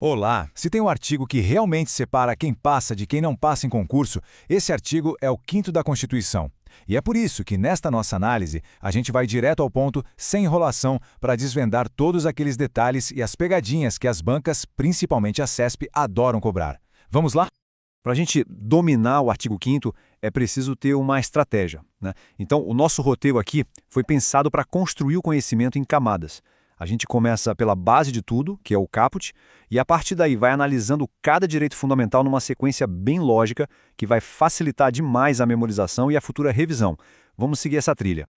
Olá! Se tem um artigo que realmente separa quem passa de quem não passa em concurso, esse artigo é o 5º da Constituição. E é por isso que, nesta nossa análise, a gente vai direto ao ponto, sem enrolação, para desvendar todos aqueles detalhes e as pegadinhas que as bancas, principalmente a CESP, adoram cobrar. Vamos lá? Para a gente dominar o artigo 5º, é preciso ter uma estratégia, né? Então, o nosso roteiro aqui foi pensado para construir o conhecimento em camadas. A gente começa pela base de tudo, que é o caput, e a partir daí vai analisando cada direito fundamental numa sequência bem lógica, que vai facilitar demais a memorização e a futura revisão. Vamos seguir essa trilha.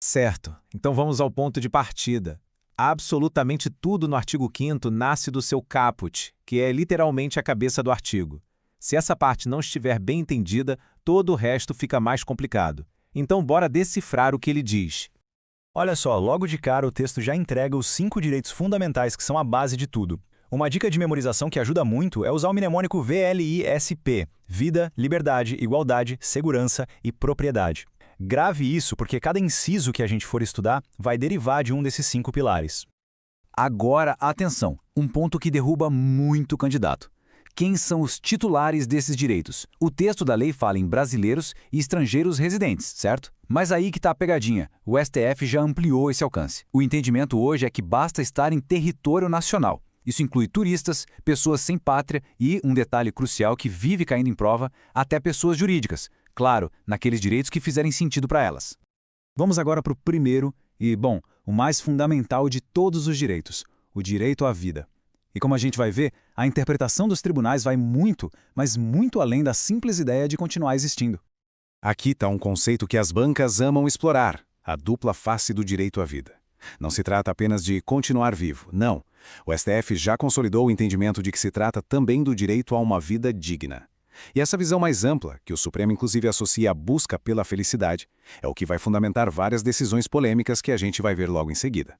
Certo. Então vamos ao ponto de partida. Absolutamente tudo no artigo 5º nasce do seu caput, que é literalmente a cabeça do artigo. Se essa parte não estiver bem entendida, todo o resto fica mais complicado. Então bora decifrar o que ele diz. Olha só, logo de cara o texto já entrega os 5 direitos fundamentais que são a base de tudo. Uma dica de memorização que ajuda muito é usar o mnemônico VLISP: vida, liberdade, igualdade, segurança e propriedade. Grave isso porque cada inciso que a gente for estudar vai derivar de um desses 5 pilares. Agora, atenção, um ponto que derruba muito candidato. Quem são os titulares desses direitos? O texto da lei fala em brasileiros e estrangeiros residentes, certo? Mas aí que está a pegadinha. O STF já ampliou esse alcance. O entendimento hoje é que basta estar em território nacional. Isso inclui turistas, pessoas sem pátria e, um detalhe crucial que vive caindo em prova, até pessoas jurídicas. Claro, naqueles direitos que fizerem sentido para elas. Vamos agora para o primeiro e, bom, o mais fundamental de todos os direitos: o direito à vida. E como a gente vai ver, a interpretação dos tribunais vai muito, mas muito além da simples ideia de continuar existindo. Aqui está um conceito que as bancas amam explorar: a dupla face do direito à vida. Não se trata apenas de continuar vivo, não. O STF já consolidou o entendimento de que se trata também do direito a uma vida digna. E essa visão mais ampla, que o Supremo inclusive associa à busca pela felicidade, é o que vai fundamentar várias decisões polêmicas que a gente vai ver logo em seguida.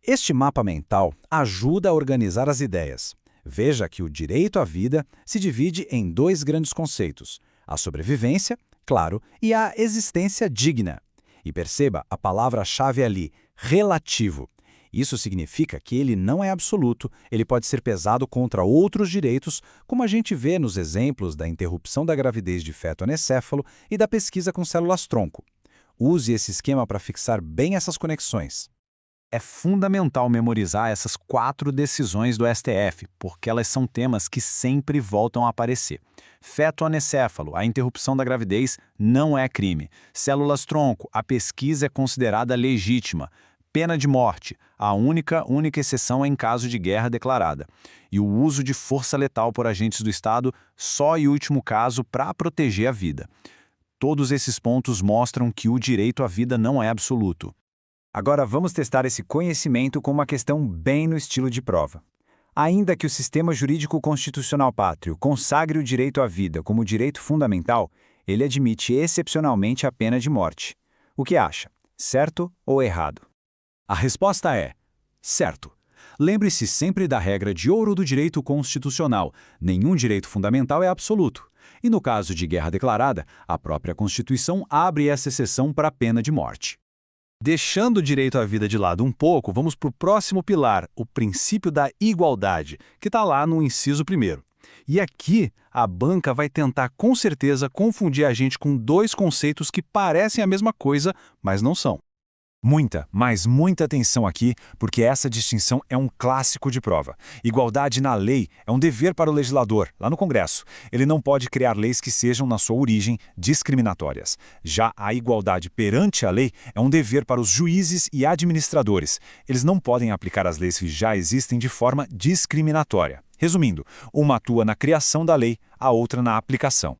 Este mapa mental ajuda a organizar as ideias. Veja que o direito à vida se divide em 2 grandes conceitos: a sobrevivência, claro, e a existência digna. E perceba a palavra-chave ali, relativo. Isso significa que ele não é absoluto, ele pode ser pesado contra outros direitos, como a gente vê nos exemplos da interrupção da gravidez de feto anencéfalo e da pesquisa com células-tronco. Use esse esquema para fixar bem essas conexões. É fundamental memorizar essas 4 decisões do STF, porque elas são temas que sempre voltam a aparecer. Feto anencéfalo, a interrupção da gravidez, não é crime. Células-tronco, a pesquisa é considerada legítima. Pena de morte, a única exceção é em caso de guerra declarada. E o uso de força letal por agentes do Estado, só em último caso, para proteger a vida. Todos esses pontos mostram que o direito à vida não é absoluto. Agora vamos testar esse conhecimento com uma questão bem no estilo de prova. Ainda que o sistema jurídico constitucional pátrio consagre o direito à vida como direito fundamental, ele admite excepcionalmente a pena de morte. O que acha? Certo ou errado? A resposta é certo. Lembre-se sempre da regra de ouro do direito constitucional: nenhum direito fundamental é absoluto. E no caso de guerra declarada, a própria Constituição abre essa exceção para a pena de morte. Deixando o direito à vida de lado um pouco, vamos para o próximo pilar, o princípio da igualdade, que está lá no inciso 1º. E aqui, a banca vai tentar com certeza confundir a gente com 2 conceitos que parecem a mesma coisa, mas não são. Mas muita atenção aqui, porque essa distinção é um clássico de prova. Igualdade na lei é um dever para o legislador, lá no Congresso. Ele não pode criar leis que sejam, na sua origem, discriminatórias. Já a igualdade perante a lei é um dever para os juízes e administradores. Eles não podem aplicar as leis que já existem de forma discriminatória. Resumindo, uma atua na criação da lei, a outra na aplicação.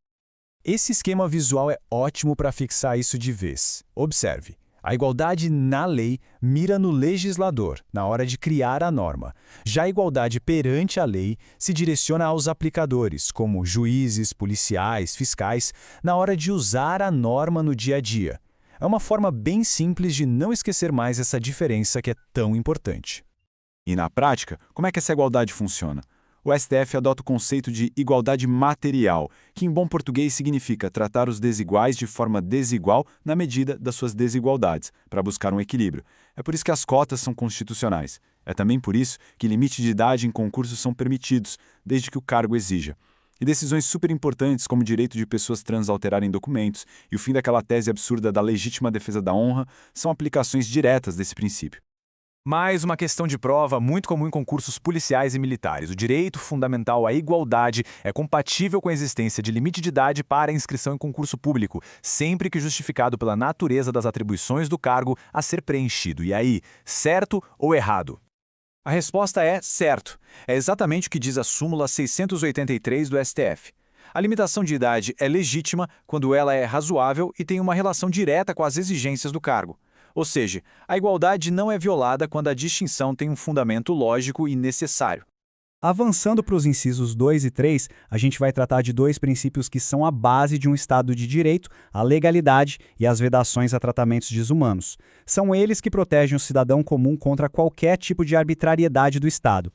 Esse esquema visual é ótimo para fixar isso de vez. Observe. A igualdade na lei mira no legislador, na hora de criar a norma. Já a igualdade perante a lei se direciona aos aplicadores, como juízes, policiais, fiscais, na hora de usar a norma no dia a dia. É uma forma bem simples de não esquecer mais essa diferença que é tão importante. E na prática, como é que essa igualdade funciona? O STF adota o conceito de igualdade material, que em bom português significa tratar os desiguais de forma desigual na medida das suas desigualdades, para buscar um equilíbrio. É por isso que as cotas são constitucionais. É também por isso que limite de idade em concursos são permitidos, desde que o cargo exija. E decisões super importantes, como o direito de pessoas trans alterarem documentos e o fim daquela tese absurda da legítima defesa da honra, são aplicações diretas desse princípio. Mais uma questão de prova muito comum em concursos policiais e militares. O direito fundamental à igualdade é compatível com a existência de limite de idade para a inscrição em concurso público, sempre que justificado pela natureza das atribuições do cargo a ser preenchido. E aí, certo ou errado? A resposta é certo. É exatamente o que diz a súmula 683 do STF. A limitação de idade é legítima quando ela é razoável e tem uma relação direta com as exigências do cargo. Ou seja, a igualdade não é violada quando a distinção tem um fundamento lógico e necessário. Avançando para os incisos 2 e 3, a gente vai tratar de dois princípios que são a base de um Estado de Direito, a legalidade e as vedações a tratamentos desumanos. São eles que protegem o cidadão comum contra qualquer tipo de arbitrariedade do Estado.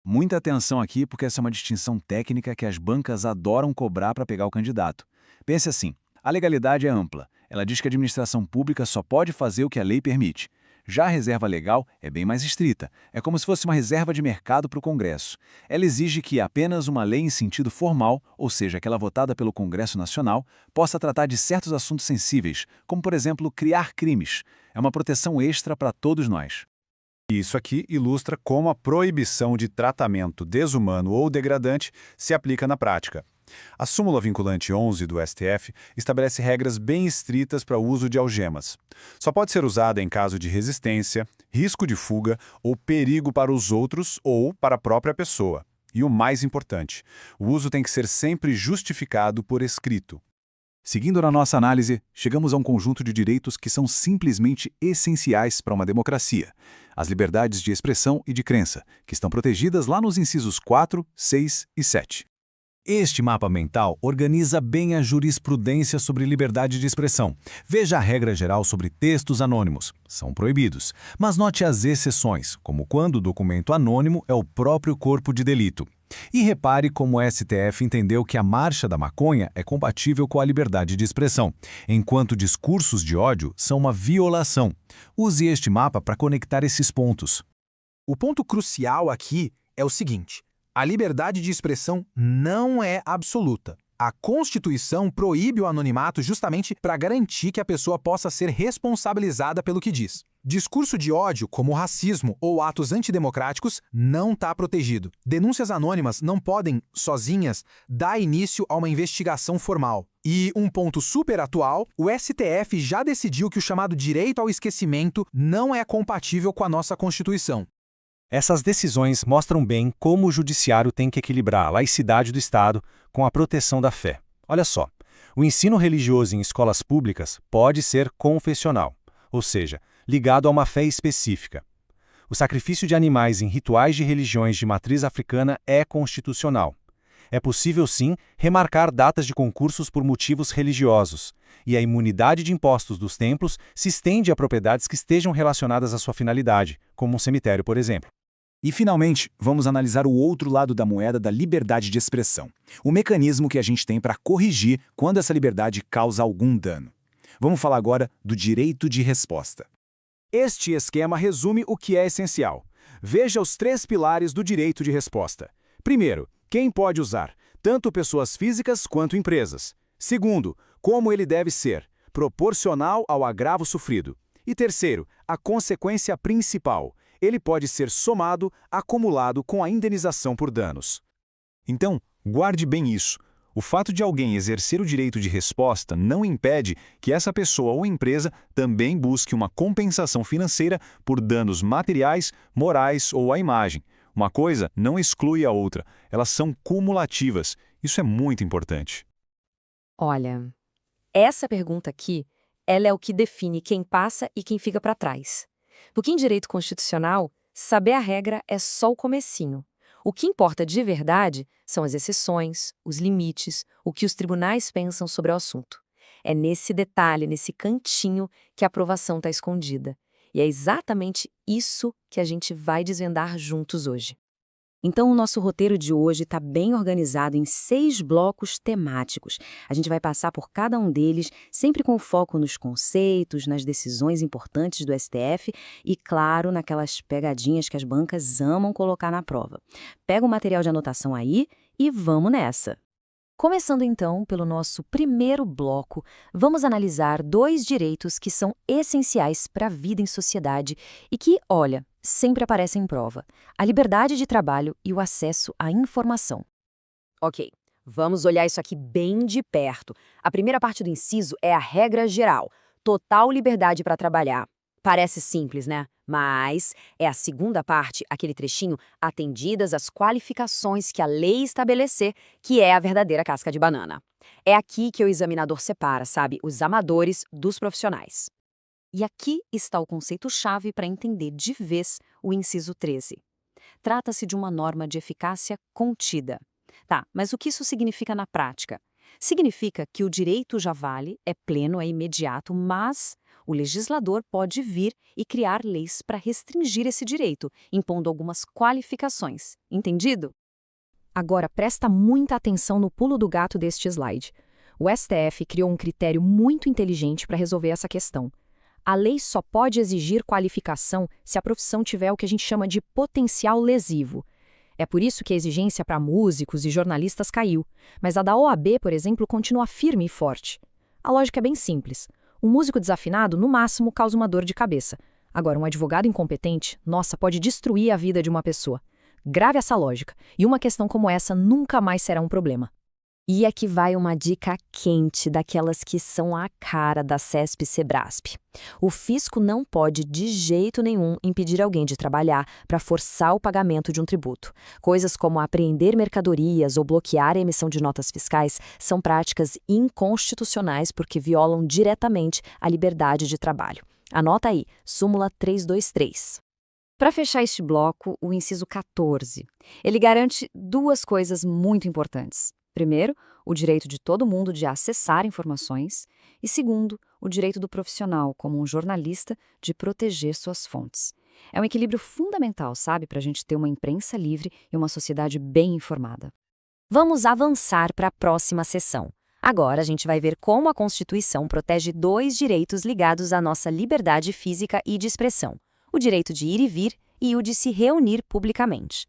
Muita atenção aqui, porque essa é uma distinção técnica que as bancas adoram cobrar para pegar o candidato. Pense assim, a legalidade é ampla. Ela diz que a administração pública só pode fazer o que a lei permite. Já a reserva legal é bem mais estrita. É como se fosse uma reserva de mercado para o Congresso. Ela exige que apenas uma lei em sentido formal, ou seja, aquela votada pelo Congresso Nacional, possa tratar de certos assuntos sensíveis, como, por exemplo, criar crimes. É uma proteção extra para todos nós. Isso aqui ilustra como a proibição de tratamento desumano ou degradante se aplica na prática. A súmula vinculante 11 do STF estabelece regras bem estritas para o uso de algemas. Só pode ser usada em caso de resistência, risco de fuga ou perigo para os outros ou para a própria pessoa. E o mais importante, o uso tem que ser sempre justificado por escrito. Seguindo na nossa análise, chegamos a um conjunto de direitos que são simplesmente essenciais para uma democracia. As liberdades de expressão e de crença, que estão protegidas lá nos incisos 4, 6 e 7. Este mapa mental organiza bem a jurisprudência sobre liberdade de expressão. Veja a regra geral sobre textos anônimos. São proibidos. Mas note as exceções, como quando o documento anônimo é o próprio corpo de delito. E repare como o STF entendeu que a marcha da maconha é compatível com a liberdade de expressão, enquanto discursos de ódio são uma violação. Use este mapa para conectar esses pontos. O ponto crucial aqui é o seguinte: a liberdade de expressão não é absoluta. A Constituição proíbe o anonimato justamente para garantir que a pessoa possa ser responsabilizada pelo que diz. Discurso de ódio, como racismo ou atos antidemocráticos, não está protegido. Denúncias anônimas não podem, sozinhas, dar início a uma investigação formal. E um ponto super atual, o STF já decidiu que o chamado direito ao esquecimento não é compatível com a nossa Constituição. Essas decisões mostram bem como o judiciário tem que equilibrar a laicidade do Estado com a proteção da fé. Olha só, o ensino religioso em escolas públicas pode ser confessional, ou seja, ligado a uma fé específica. O sacrifício de animais em rituais de religiões de matriz africana é constitucional. É possível, sim, remarcar datas de concursos por motivos religiosos, e a imunidade de impostos dos templos se estende a propriedades que estejam relacionadas à sua finalidade, como um cemitério, por exemplo. E, finalmente, vamos analisar o outro lado da moeda da liberdade de expressão, o mecanismo que a gente tem para corrigir quando essa liberdade causa algum dano. Vamos falar agora do direito de resposta. Este esquema resume o que é essencial. Veja os 3 pilares do direito de resposta. Primeiro, quem pode usar? Tanto pessoas físicas quanto empresas. Segundo, como ele deve ser? Proporcional ao agravo sofrido. E terceiro, a consequência principal. Ele pode ser somado, acumulado com a indenização por danos. Então, guarde bem isso. O fato de alguém exercer o direito de resposta não impede que essa pessoa ou empresa também busque uma compensação financeira por danos materiais, morais ou à imagem. Uma coisa não exclui a outra, elas são cumulativas. Isso é muito importante. Olha, essa pergunta aqui, ela é o que define quem passa e quem fica para trás. Porque em direito constitucional, saber a regra é só o comecinho. O que importa de verdade são as exceções, os limites, o que os tribunais pensam sobre o assunto. É nesse detalhe, nesse cantinho, que a aprovação está escondida. E é exatamente isso que a gente vai desvendar juntos hoje. Então, o nosso roteiro de hoje está bem organizado em 6 blocos temáticos. A gente vai passar por cada um deles, sempre com foco nos conceitos, nas decisões importantes do STF e, claro, naquelas pegadinhas que as bancas amam colocar na prova. Pega o material de anotação aí e vamos nessa! Começando então pelo nosso primeiro bloco, vamos analisar 2 direitos que são essenciais para a vida em sociedade e que, olha, sempre aparecem em prova: a liberdade de trabalho e o acesso à informação. Ok, vamos olhar isso aqui bem de perto. A primeira parte do inciso é a regra geral: total liberdade para trabalhar. Parece simples, né? Mas é a segunda parte, aquele trechinho, atendidas as qualificações que a lei estabelecer, que é a verdadeira casca de banana. É aqui que o examinador separa, sabe, os amadores dos profissionais. E aqui está o conceito-chave para entender de vez o inciso 13. Trata-se de uma norma de eficácia contida. Tá, mas o que isso significa na prática? Significa que o direito já vale, é pleno, é imediato, mas o legislador pode vir e criar leis para restringir esse direito, impondo algumas qualificações. Entendido? Agora, presta muita atenção no pulo do gato deste slide. O STF criou um critério muito inteligente para resolver essa questão. A lei só pode exigir qualificação se a profissão tiver o que a gente chama de potencial lesivo. É por isso que a exigência para músicos e jornalistas caiu, mas a da OAB, por exemplo, continua firme e forte. A lógica é bem simples. Um músico desafinado, no máximo, causa uma dor de cabeça. Agora, um advogado incompetente, nossa, pode destruir a vida de uma pessoa. Grave essa lógica, e uma questão como essa nunca mais será um problema. E aqui vai uma dica quente, daquelas que são a cara da CESP e Sebrasp. O fisco não pode, de jeito nenhum, impedir alguém de trabalhar para forçar o pagamento de um tributo. Coisas como apreender mercadorias ou bloquear a emissão de notas fiscais são práticas inconstitucionais porque violam diretamente a liberdade de trabalho. Anota aí, súmula 323. Para fechar este bloco, o inciso 14. Ele garante 2 coisas muito importantes. Primeiro, o direito de todo mundo de acessar informações e, segundo, o direito do profissional, como um jornalista, de proteger suas fontes. É um equilíbrio fundamental, sabe, para a gente ter uma imprensa livre e uma sociedade bem informada. Vamos avançar para a próxima sessão. Agora a gente vai ver como a Constituição protege 2 direitos ligados à nossa liberdade física e de expressão: o direito de ir e vir e o de se reunir publicamente.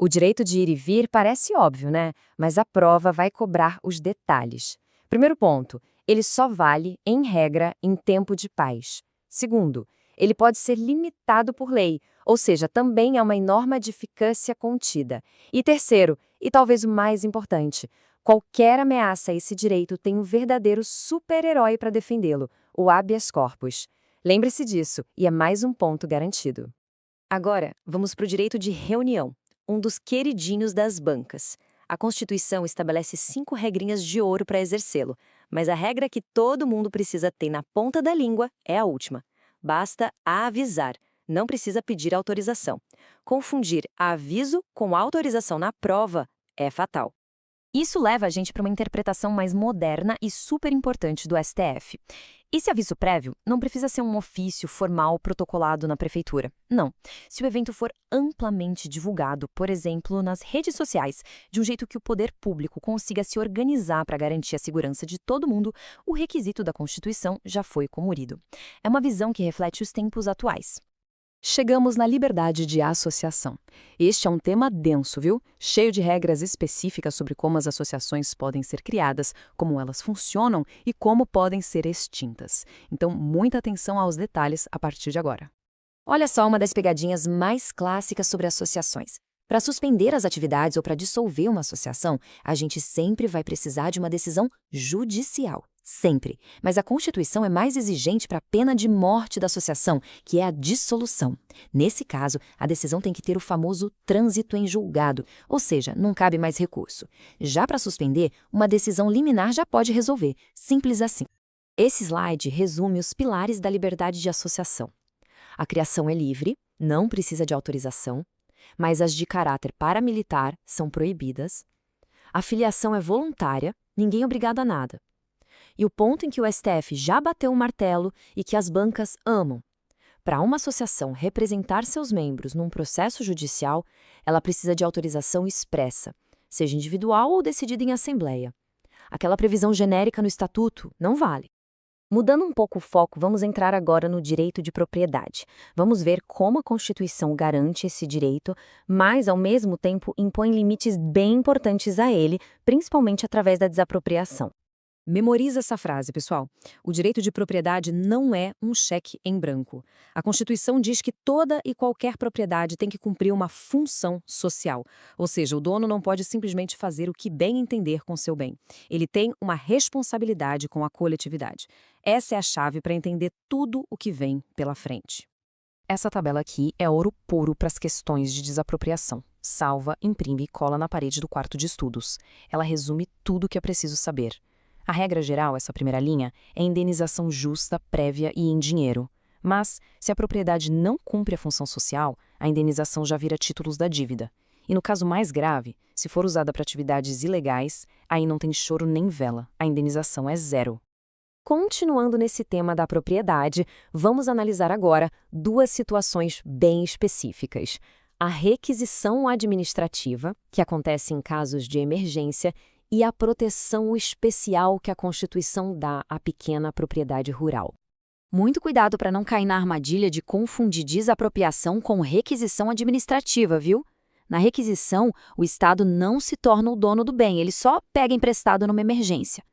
O direito de ir e vir parece óbvio, né? Mas a prova vai cobrar os detalhes. Primeiro ponto, ele só vale, em regra, em tempo de paz. Segundo, ele pode ser limitado por lei, ou seja, também é uma norma de eficácia contida. E terceiro, e talvez o mais importante, qualquer ameaça a esse direito tem um verdadeiro super-herói para defendê-lo, o habeas corpus. Lembre-se disso, e é mais um ponto garantido. Agora, vamos para o direito de reunião, um dos queridinhos das bancas. A Constituição estabelece 5 regrinhas de ouro para exercê-lo, mas a regra que todo mundo precisa ter na ponta da língua é a última. Basta avisar, não precisa pedir autorização. Confundir aviso com autorização na prova é fatal. Isso leva a gente para uma interpretação mais moderna e super importante do STF. Esse aviso prévio não precisa ser um ofício formal protocolado na prefeitura. Não. Se o evento for amplamente divulgado, por exemplo, nas redes sociais, de um jeito que o poder público consiga se organizar para garantir a segurança de todo mundo, o requisito da Constituição já foi cumprido. É uma visão que reflete os tempos atuais. Chegamos na liberdade de associação. Este é um tema denso, viu? Cheio de regras específicas sobre como as associações podem ser criadas, como elas funcionam e como podem ser extintas. Então, muita atenção aos detalhes a partir de agora. Olha só uma das pegadinhas mais clássicas sobre associações. Para suspender as atividades ou para dissolver uma associação, a gente sempre vai precisar de uma decisão judicial. Sempre. Mas a Constituição é mais exigente para a pena de morte da associação, que é a dissolução. Nesse caso, a decisão tem que ter o famoso trânsito em julgado, ou seja, não cabe mais recurso. Já para suspender, uma decisão liminar já pode resolver. Simples assim. Esse slide resume os pilares da liberdade de associação. A criação é livre, não precisa de autorização, mas as de caráter paramilitar são proibidas. A filiação é voluntária, ninguém é obrigado a nada. E o ponto em que o STF já bateu o martelo e que as bancas amam. Para uma associação representar seus membros num processo judicial, ela precisa de autorização expressa, seja individual ou decidida em assembleia. Aquela previsão genérica no estatuto não vale. Mudando um pouco o foco, vamos entrar agora no direito de propriedade. Vamos ver como a Constituição garante esse direito, mas, ao mesmo tempo, impõe limites bem importantes a ele, principalmente através da desapropriação. Memoriza essa frase, pessoal. O direito de propriedade não é um cheque em branco. A Constituição diz que toda e qualquer propriedade tem que cumprir uma função social. Ou seja, o dono não pode simplesmente fazer o que bem entender com seu bem. Ele tem uma responsabilidade com a coletividade. Essa é a chave para entender tudo o que vem pela frente. Essa tabela aqui é ouro puro para as questões de desapropriação. Salva, imprime e cola na parede do quarto de estudos. Ela resume tudo o que é preciso saber. A regra geral, essa primeira linha, é indenização justa, prévia e em dinheiro. Mas, se a propriedade não cumpre a função social, a indenização já vira títulos da dívida. E no caso mais grave, se for usada para atividades ilegais, aí não tem choro nem vela, a indenização é zero. Continuando nesse tema da propriedade, vamos analisar agora duas situações bem específicas. A requisição administrativa, que acontece em casos de emergência, e a proteção especial que a Constituição dá à pequena propriedade rural. Muito cuidado para não cair na armadilha de confundir desapropriação com requisição administrativa, viu? Na requisição, o Estado não se torna o dono do bem, ele só pega emprestado numa emergência.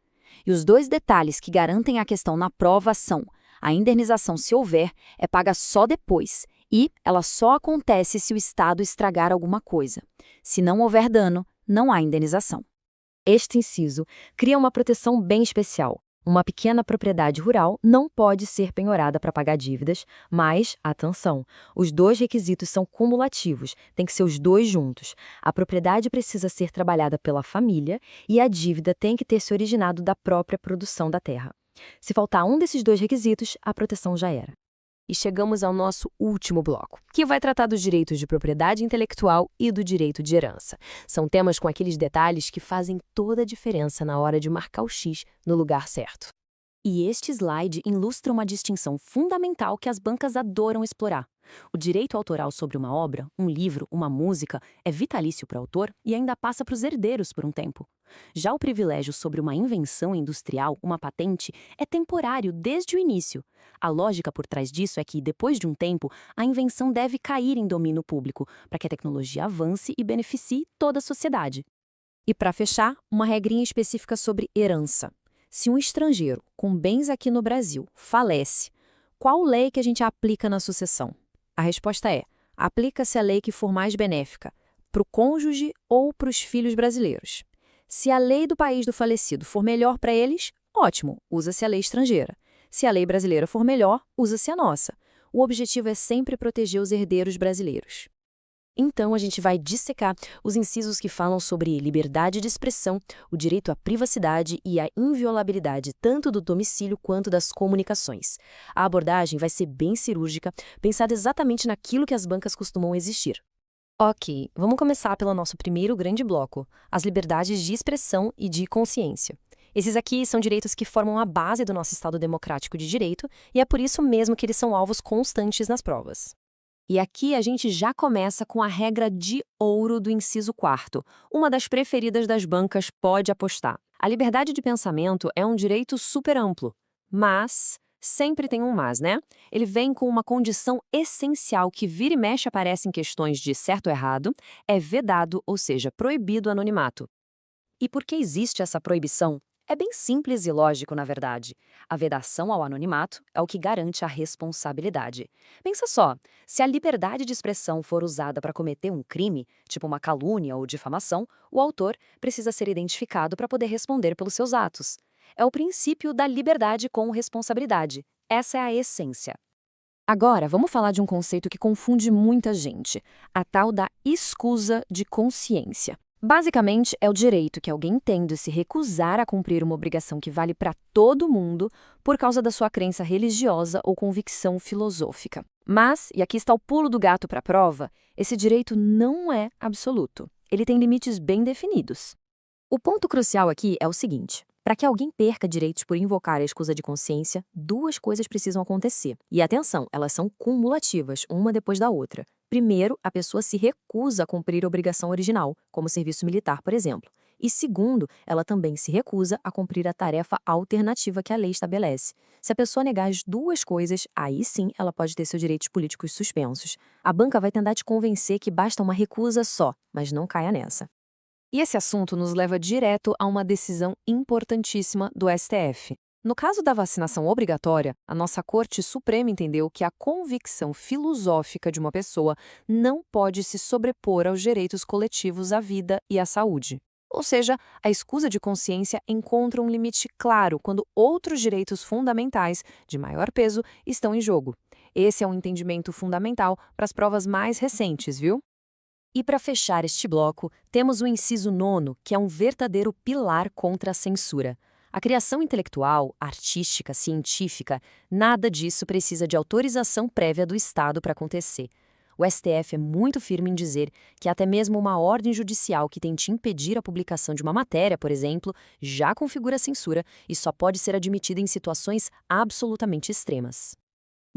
E os dois detalhes que garantem a questão na prova são: a indenização, se houver, é paga só depois, e ela só acontece se o Estado estragar alguma coisa. Se não houver dano, não há indenização. Este inciso cria uma proteção bem especial. Uma pequena propriedade rural não pode ser penhorada para pagar dívidas, mas, atenção, os dois requisitos são cumulativos, tem que ser os dois juntos. A propriedade precisa ser trabalhada pela família e a dívida tem que ter se originado da própria produção da terra. Se faltar um desses dois requisitos, a proteção já era. E chegamos ao nosso último bloco, que vai tratar dos direitos de propriedade intelectual e do direito de herança. São temas com aqueles detalhes que fazem toda a diferença na hora de marcar o X no lugar certo. E este slide ilustra uma distinção fundamental que as bancas adoram explorar. O direito autoral sobre uma obra, um livro, uma música, é vitalício para o autor e ainda passa para os herdeiros por um tempo. Já o privilégio sobre uma invenção industrial, uma patente, é temporário desde o início. A lógica por trás disso é que, depois de um tempo, a invenção deve cair em domínio público, para que a tecnologia avance e beneficie toda a sociedade. E para fechar, uma regrinha específica sobre herança. Se um estrangeiro com bens aqui no Brasil falece, qual lei que a gente aplica na sucessão? A resposta é: aplica-se a lei que for mais benéfica, para o cônjuge ou para os filhos brasileiros. Se a lei do país do falecido for melhor para eles, ótimo, usa-se a lei estrangeira. Se a lei brasileira for melhor, usa-se a nossa. O objetivo é sempre proteger os herdeiros brasileiros. Então, a gente vai dissecar os incisos que falam sobre liberdade de expressão, o direito à privacidade e à inviolabilidade tanto do domicílio quanto das comunicações. A abordagem vai ser bem cirúrgica, pensada exatamente naquilo que as bancas costumam exigir. Ok, vamos começar pelo nosso primeiro grande bloco, as liberdades de expressão e de consciência. Esses aqui são direitos que formam a base do nosso Estado democrático de direito e é por isso mesmo que eles são alvos constantes nas provas. E aqui a gente já começa com a regra de ouro do inciso 4º, uma das preferidas das bancas, pode apostar. A liberdade de pensamento é um direito super amplo, mas sempre tem um mas, né? Ele vem com uma condição essencial que vira e mexe aparece em questões de certo ou errado, é vedado, ou seja, proibido o anonimato. E por que existe essa proibição? É bem simples e lógico, na verdade. A vedação ao anonimato é o que garante a responsabilidade. Pensa só, se a liberdade de expressão for usada para cometer um crime, tipo uma calúnia ou difamação, o autor precisa ser identificado para poder responder pelos seus atos. É o princípio da liberdade com responsabilidade. Essa é a essência. Agora, vamos falar de um conceito que confunde muita gente, a tal da escusa de consciência. Basicamente, é o direito que alguém tem de se recusar a cumprir uma obrigação que vale para todo mundo por causa da sua crença religiosa ou convicção filosófica. Mas, e aqui está o pulo do gato para a prova, esse direito não é absoluto. Ele tem limites bem definidos. O ponto crucial aqui é o seguinte: Para que alguém perca direitos por invocar a escusa de consciência, duas coisas precisam acontecer. E atenção, elas são cumulativas, uma depois da outra. Primeiro, a pessoa se recusa a cumprir a obrigação original, como serviço militar, por exemplo. E segundo, ela também se recusa a cumprir a tarefa alternativa que a lei estabelece. Se a pessoa negar as duas coisas, aí sim ela pode ter seus direitos políticos suspensos. A banca vai tentar te convencer que basta uma recusa só, mas não caia nessa. E esse assunto nos leva direto a uma decisão importantíssima do STF. No caso da vacinação obrigatória, a nossa Corte Suprema entendeu que a convicção filosófica de uma pessoa não pode se sobrepor aos direitos coletivos à vida e à saúde. Ou seja, a escusa de consciência encontra um limite claro quando outros direitos fundamentais, de maior peso, estão em jogo. Esse é um entendimento fundamental para as provas mais recentes, viu? E para fechar este bloco, temos o inciso 9º, que é um verdadeiro pilar contra a censura. A criação intelectual, artística, científica, nada disso precisa de autorização prévia do Estado para acontecer. O STF é muito firme em dizer que até mesmo uma ordem judicial que tente impedir a publicação de uma matéria, por exemplo, já configura censura e só pode ser admitida em situações absolutamente extremas.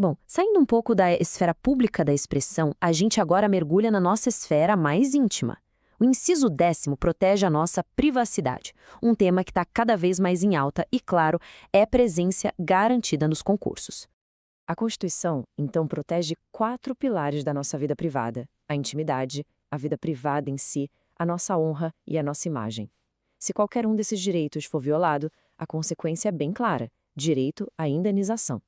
Bom, saindo um pouco da esfera pública da expressão, a gente agora mergulha na nossa esfera mais íntima. O inciso 10º protege a nossa privacidade, um tema que está cada vez mais em alta e, claro, é presença garantida nos concursos. A Constituição, então, protege 4 pilares da nossa vida privada: a intimidade, a vida privada em si, a nossa honra e a nossa imagem. Se qualquer um desses direitos for violado, a consequência é bem clara: direito à indenização.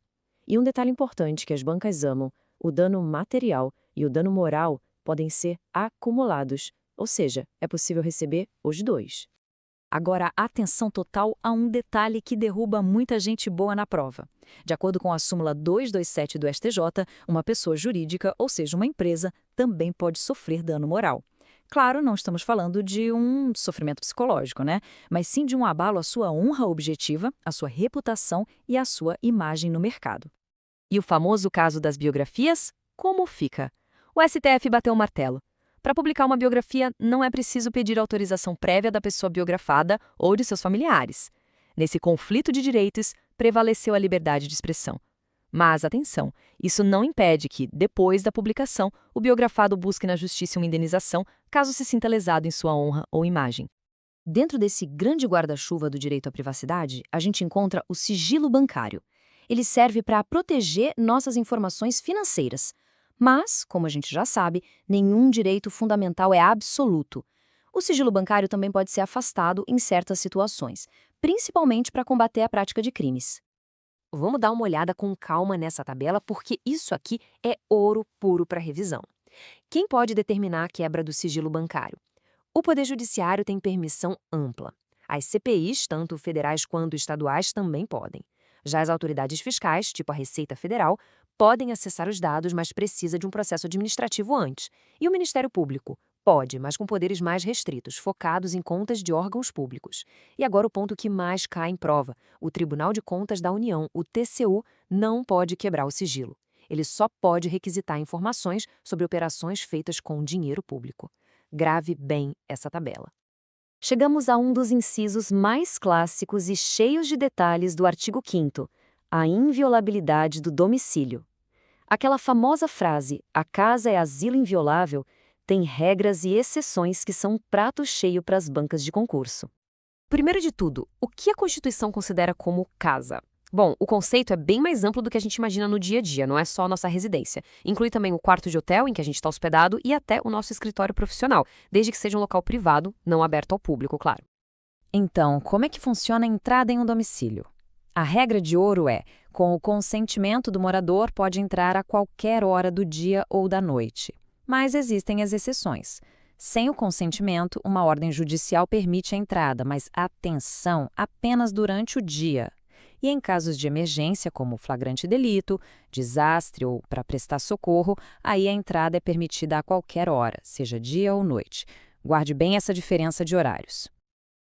E um detalhe importante que as bancas amam: o dano material e o dano moral podem ser acumulados, ou seja, é possível receber os dois. Agora, atenção total a um detalhe que derruba muita gente boa na prova. De acordo com a súmula 227 do STJ, uma pessoa jurídica, ou seja, uma empresa, também pode sofrer dano moral. Claro, não estamos falando de um sofrimento psicológico, né? Mas sim de um abalo à sua honra objetiva, à sua reputação e à sua imagem no mercado. E o famoso caso das biografias? Como fica? O STF bateu o martelo. Para publicar uma biografia, não é preciso pedir autorização prévia da pessoa biografada ou de seus familiares. Nesse conflito de direitos, prevaleceu a liberdade de expressão. Mas, atenção, isso não impede que, depois da publicação, o biografado busque na justiça uma indenização, caso se sinta lesado em sua honra ou imagem. Dentro desse grande guarda-chuva do direito à privacidade, a gente encontra o sigilo bancário. Ele serve para proteger nossas informações financeiras. Mas, como a gente já sabe, nenhum direito fundamental é absoluto. O sigilo bancário também pode ser afastado em certas situações, principalmente para combater a prática de crimes. Vamos dar uma olhada com calma nessa tabela, porque isso aqui é ouro puro para revisão. Quem pode determinar a quebra do sigilo bancário? O Poder Judiciário tem permissão ampla. As CPIs, tanto federais quanto estaduais, também podem. Já as autoridades fiscais, tipo a Receita Federal, podem acessar os dados, mas precisa de um processo administrativo antes. E o Ministério Público? Pode, mas com poderes mais restritos, focados em contas de órgãos públicos. E agora o ponto que mais cai em prova. O Tribunal de Contas da União, o TCU, não pode quebrar o sigilo. Ele só pode requisitar informações sobre operações feitas com dinheiro público. Grave bem essa tabela. Chegamos a um dos incisos mais clássicos e cheios de detalhes do artigo 5º, a inviolabilidade do domicílio. Aquela famosa frase, a casa é asilo inviolável, tem regras e exceções que são um prato cheio para as bancas de concurso. Primeiro de tudo, o que a Constituição considera como casa? Bom, o conceito é bem mais amplo do que a gente imagina no dia a dia, não é só a nossa residência. Inclui também o quarto de hotel em que a gente está hospedado e até o nosso escritório profissional, desde que seja um local privado, não aberto ao público, claro. Então, como é que funciona a entrada em um domicílio? A regra de ouro é, com o consentimento do morador, pode entrar a qualquer hora do dia ou da noite. Mas existem as exceções. Sem o consentimento, uma ordem judicial permite a entrada, mas atenção, apenas durante o dia. E em casos de emergência, como flagrante delito, desastre ou para prestar socorro, aí a entrada é permitida a qualquer hora, seja dia ou noite. Guarde bem essa diferença de horários.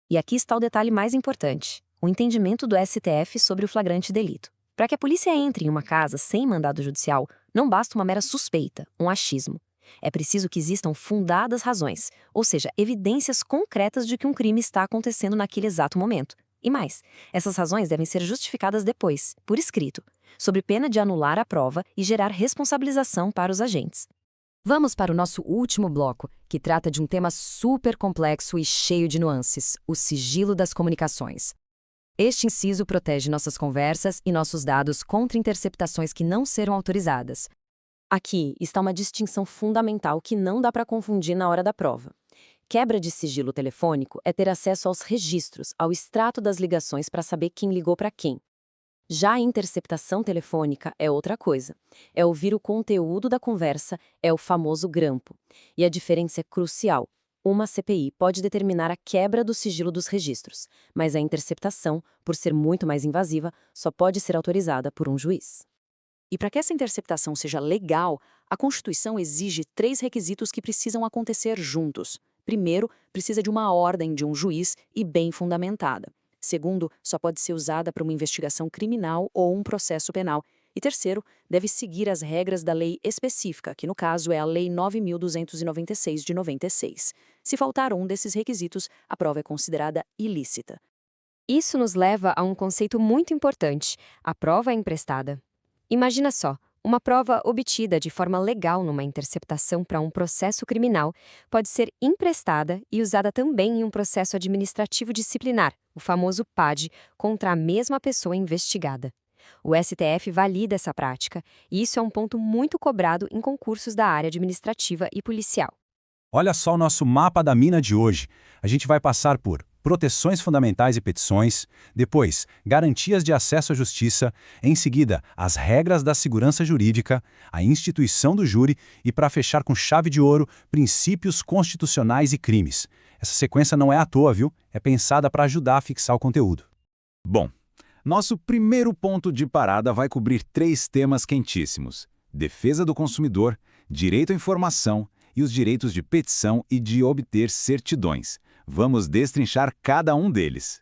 E aqui está o detalhe mais importante, o entendimento do STF sobre o flagrante delito. Para que a polícia entre em uma casa sem mandado judicial, não basta uma mera suspeita, um achismo. É preciso que existam fundadas razões, ou seja, evidências concretas de que um crime está acontecendo naquele exato momento. E mais, essas razões devem ser justificadas depois, por escrito, sob pena de anular a prova e gerar responsabilização para os agentes. Vamos para o nosso último bloco, que trata de um tema super complexo e cheio de nuances: o sigilo das comunicações. Este inciso protege nossas conversas e nossos dados contra interceptações que não serão autorizadas. Aqui está uma distinção fundamental que não dá para confundir na hora da prova. Quebra de sigilo telefônico é ter acesso aos registros, ao extrato das ligações para saber quem ligou para quem. Já a interceptação telefônica é outra coisa. É ouvir o conteúdo da conversa, é o famoso grampo. E a diferença é crucial. Uma CPI pode determinar a quebra do sigilo dos registros, mas a interceptação, por ser muito mais invasiva, só pode ser autorizada por um juiz. E para que essa interceptação seja legal, a Constituição exige 3 requisitos que precisam acontecer juntos. Primeiro, precisa de uma ordem de um juiz e bem fundamentada. Segundo, só pode ser usada para uma investigação criminal ou um processo penal. E terceiro, deve seguir as regras da lei específica, que no caso é a Lei 9.296 de 96. Se faltar um desses requisitos, a prova é considerada ilícita. Isso nos leva a um conceito muito importante: a prova é emprestada. Imagina só, uma prova obtida de forma legal numa interceptação para um processo criminal pode ser emprestada e usada também em um processo administrativo disciplinar, o famoso PAD, contra a mesma pessoa investigada. O STF valida essa prática, e isso é um ponto muito cobrado em concursos da área administrativa e policial. Olha só o nosso mapa da mina de hoje. A gente vai passar por proteções fundamentais e petições, depois, garantias de acesso à justiça, em seguida, as regras da segurança jurídica, a instituição do júri e, para fechar com chave de ouro, princípios constitucionais e crimes. Essa sequência não é à toa, viu? É pensada para ajudar a fixar o conteúdo. Bom, nosso primeiro ponto de parada vai cobrir 3 temas quentíssimos: defesa do consumidor, direito à informação e os direitos de petição e de obter certidões. Vamos destrinchar cada um deles.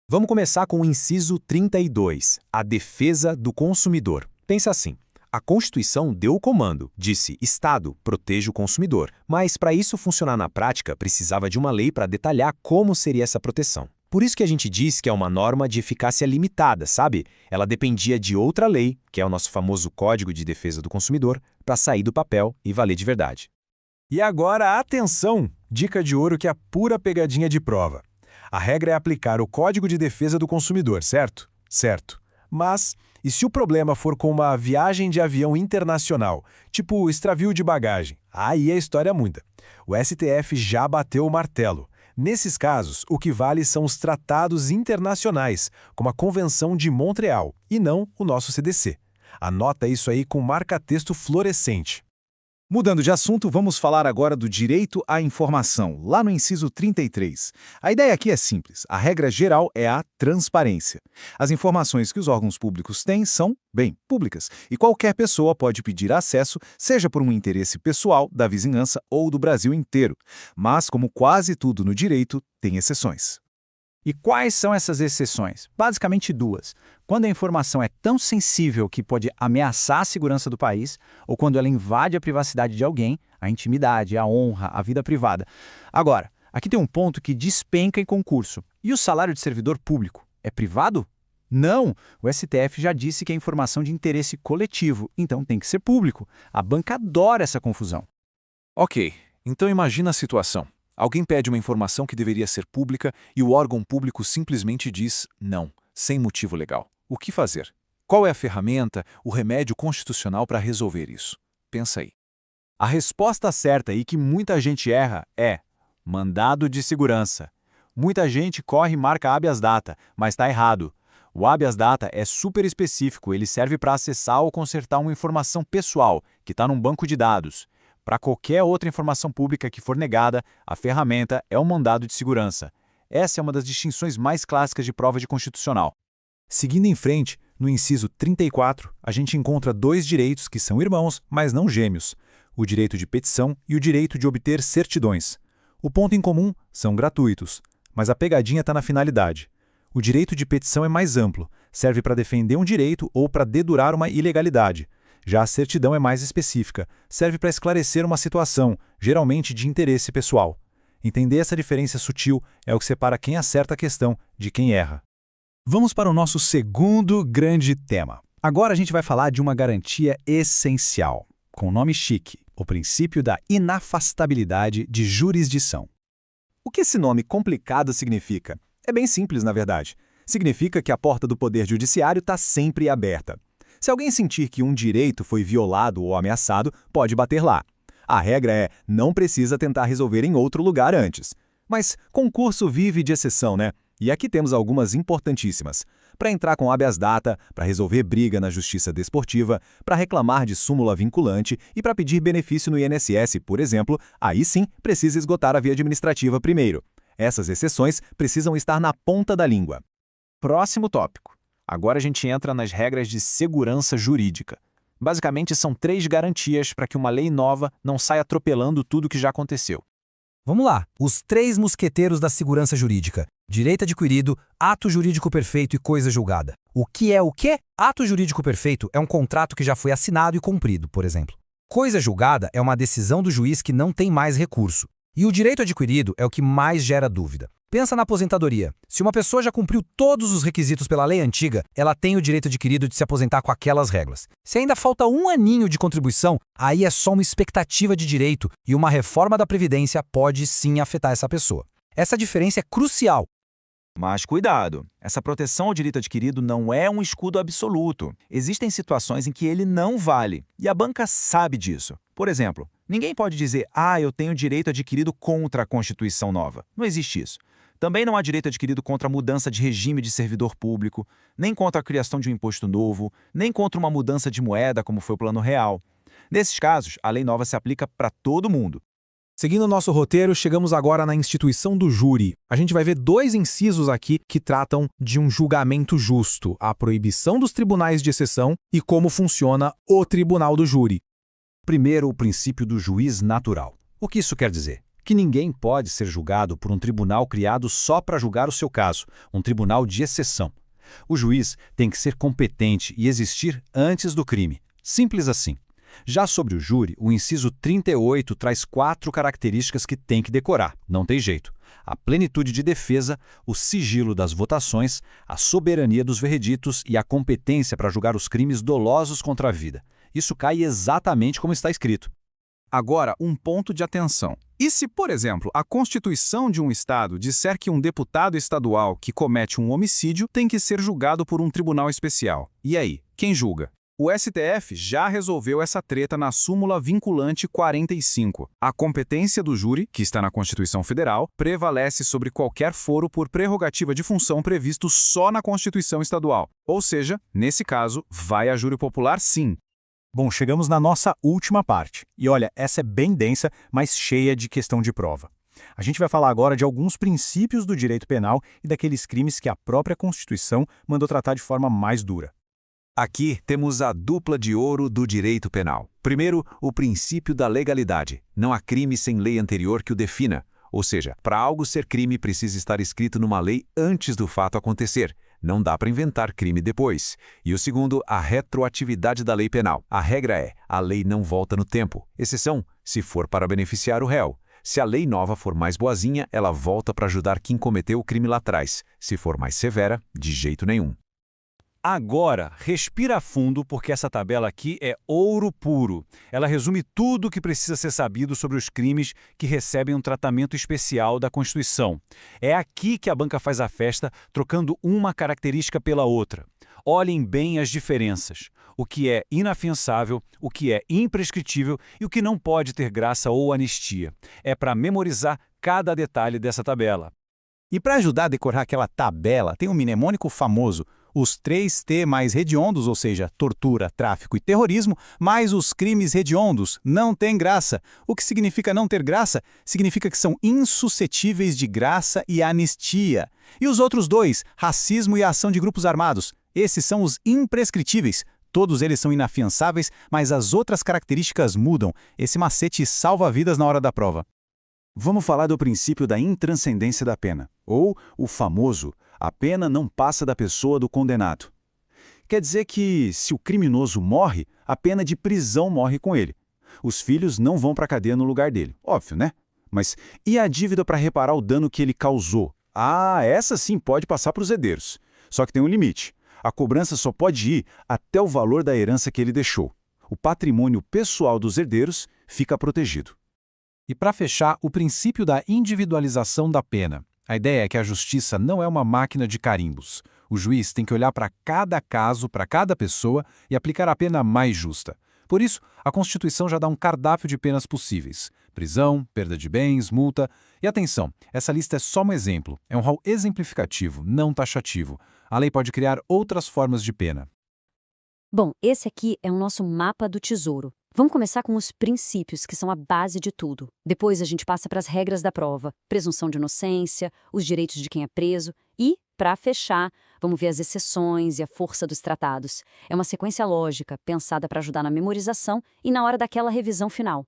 Vamos começar com o inciso 32, a defesa do consumidor. Pensa assim: a Constituição deu o comando, disse Estado, proteja o consumidor. Mas para isso funcionar na prática, precisava de uma lei para detalhar como seria essa proteção. Por isso que a gente diz que é uma norma de eficácia limitada, sabe? Ela dependia de outra lei, que é o nosso famoso Código de Defesa do Consumidor, para sair do papel e valer de verdade. E agora, atenção! Dica de ouro que é a pura pegadinha de prova. A regra é aplicar o Código de Defesa do Consumidor, certo? Certo. Mas, e se o problema for com uma viagem de avião internacional, tipo extravio de bagagem? Aí a história muda. O STF já bateu o martelo. Nesses casos, o que vale são os tratados internacionais, como a Convenção de Montreal, e não o nosso CDC. Anota isso aí com marca-texto fluorescente. Mudando de assunto, vamos falar agora do direito à informação, lá no inciso 33. A ideia aqui é simples. A regra geral é a transparência. As informações que os órgãos públicos têm são, bem, públicas, e qualquer pessoa pode pedir acesso, seja por um interesse pessoal, da vizinhança ou do Brasil inteiro. Mas, como quase tudo no direito, tem exceções. E quais são essas exceções? Basicamente 2. Quando a informação é tão sensível que pode ameaçar a segurança do país, ou quando ela invade a privacidade de alguém, a intimidade, a honra, a vida privada. Agora, aqui tem um ponto que despenca em concurso. E o salário de servidor público? É privado? Não! O STF já disse que é informação de interesse coletivo, então tem que ser público. A banca adora essa confusão. Ok, então imagina a situação. Alguém pede uma informação que deveria ser pública e o órgão público simplesmente diz não, sem motivo legal. O que fazer? Qual é a ferramenta, o remédio constitucional para resolver isso? Pensa aí. A resposta certa e que muita gente erra é mandado de segurança. Muita gente corre e marca habeas data, mas está errado. O habeas data é super específico, ele serve para acessar ou consertar uma informação pessoal que está num banco de dados. Para qualquer outra informação pública que for negada, a ferramenta é o mandado de segurança. Essa é uma das distinções mais clássicas de prova de constitucional. Seguindo em frente, no inciso 34, a gente encontra 2 direitos que são irmãos, mas não gêmeos: o direito de petição e o direito de obter certidões. O ponto em comum são gratuitos, mas a pegadinha está na finalidade. O direito de petição é mais amplo, serve para defender um direito ou para dedurar uma ilegalidade. Já a certidão é mais específica, serve para esclarecer uma situação, geralmente de interesse pessoal. Entender essa diferença sutil é o que separa quem acerta a questão de quem erra. Vamos para o nosso segundo grande tema. Agora a gente vai falar de uma garantia essencial, com nome chique, o princípio da inafastabilidade de jurisdição. O que esse nome complicado significa? É bem simples, na verdade. Significa que a porta do poder judiciário está sempre aberta. Se alguém sentir que um direito foi violado ou ameaçado, pode bater lá. A regra é, não precisa tentar resolver em outro lugar antes. Mas concurso vive de exceção, né? E aqui temos algumas importantíssimas. Para entrar com habeas data, para resolver briga na justiça desportiva, para reclamar de súmula vinculante e para pedir benefício no INSS, por exemplo, aí sim precisa esgotar a via administrativa primeiro. Essas exceções precisam estar na ponta da língua. Próximo tópico. Agora a gente entra nas regras de segurança jurídica. Basicamente, são 3 garantias para que uma lei nova não saia atropelando tudo que já aconteceu. Vamos lá, os 3 mosqueteiros da segurança jurídica. Direito adquirido, ato jurídico perfeito e coisa julgada. O que é o quê? Ato jurídico perfeito é um contrato que já foi assinado e cumprido, por exemplo. Coisa julgada é uma decisão do juiz que não tem mais recurso. E o direito adquirido é o que mais gera dúvida. Pensa na aposentadoria. Se uma pessoa já cumpriu todos os requisitos pela lei antiga, ela tem o direito adquirido de se aposentar com aquelas regras. Se ainda falta um aninho de contribuição, aí é só uma expectativa de direito e uma reforma da Previdência pode sim afetar essa pessoa. Essa diferença é crucial. Mas cuidado, essa proteção ao direito adquirido não é um escudo absoluto. Existem situações em que ele não vale, e a banca sabe disso. Por exemplo, ninguém pode dizer, eu tenho direito adquirido contra a Constituição nova. Não existe isso. Também não há direito adquirido contra a mudança de regime de servidor público, nem contra a criação de um imposto novo, nem contra uma mudança de moeda, como foi o Plano Real. Nesses casos, a lei nova se aplica para todo mundo. Seguindo o nosso roteiro, chegamos agora na instituição do júri. A gente vai ver 2 incisos aqui que tratam de um julgamento justo, a proibição dos tribunais de exceção e como funciona o tribunal do júri. Primeiro, o princípio do juiz natural. O que isso quer dizer? Que ninguém pode ser julgado por um tribunal criado só para julgar o seu caso, um tribunal de exceção. O juiz tem que ser competente e existir antes do crime. Simples assim. Já sobre o júri, o inciso 38 traz 4 características que tem que decorar, não tem jeito. A plenitude de defesa, o sigilo das votações, a soberania dos vereditos e a competência para julgar os crimes dolosos contra a vida. Isso cai exatamente como está escrito. Agora, um ponto de atenção. E se, por exemplo, a Constituição de um Estado disser que um deputado estadual que comete um homicídio tem que ser julgado por um tribunal especial? E aí, quem julga? O STF já resolveu essa treta na súmula vinculante 45. A competência do júri, que está na Constituição Federal, prevalece sobre qualquer foro por prerrogativa de função previsto só na Constituição Estadual. Ou seja, nesse caso, vai a júri popular sim. Bom, chegamos na nossa última parte. E olha, essa é bem densa, mas cheia de questão de prova. A gente vai falar agora de alguns princípios do direito penal e daqueles crimes que a própria Constituição mandou tratar de forma mais dura. Aqui temos a dupla de ouro do direito penal. Primeiro, o princípio da legalidade. Não há crime sem lei anterior que o defina. Ou seja, para algo ser crime precisa estar escrito numa lei antes do fato acontecer. Não dá para inventar crime depois. E o segundo, a retroatividade da lei penal. A regra é, a lei não volta no tempo. Exceção, se for para beneficiar o réu. Se a lei nova for mais boazinha, ela volta para ajudar quem cometeu o crime lá atrás. Se for mais severa, de jeito nenhum. Agora, respira fundo porque essa tabela aqui é ouro puro. Ela resume tudo o que precisa ser sabido sobre os crimes que recebem um tratamento especial da Constituição. É aqui que a banca faz a festa, trocando uma característica pela outra. Olhem bem as diferenças. O que é inafiançável, o que é imprescritível e o que não pode ter graça ou anistia. É para memorizar cada detalhe dessa tabela. E para ajudar a decorar aquela tabela, tem um mnemônico famoso, os 3T mais hediondos, ou seja, tortura, tráfico e terrorismo, mais os crimes hediondos, não tem graça. O que significa não ter graça? Significa que são insuscetíveis de graça e anistia. E os outros 2, racismo e ação de grupos armados, esses são os imprescritíveis. Todos eles são inafiançáveis, mas as outras características mudam. Esse macete salva vidas na hora da prova. Vamos falar do princípio da intranscendência da pena, ou o famoso, a pena não passa da pessoa do condenado. Quer dizer que, se o criminoso morre, a pena de prisão morre com ele. Os filhos não vão para a cadeia no lugar dele, óbvio, né? Mas e a dívida para reparar o dano que ele causou? Essa sim pode passar para os herdeiros. Só que tem um limite. A cobrança só pode ir até o valor da herança que ele deixou. O patrimônio pessoal dos herdeiros fica protegido. E para fechar, o princípio da individualização da pena. A ideia é que a justiça não é uma máquina de carimbos. O juiz tem que olhar para cada caso, para cada pessoa e aplicar a pena mais justa. Por isso, a Constituição já dá um cardápio de penas possíveis: prisão, perda de bens, multa. E atenção, essa lista é só um exemplo. É um rol exemplificativo, não taxativo. A lei pode criar outras formas de pena. Bom, esse aqui é o nosso mapa do tesouro. Vamos começar com os princípios, que são a base de tudo. Depois a gente passa para as regras da prova, presunção de inocência, os direitos de quem é preso e, para fechar, vamos ver as exceções e a força dos tratados. É uma sequência lógica, pensada para ajudar na memorização e na hora daquela revisão final.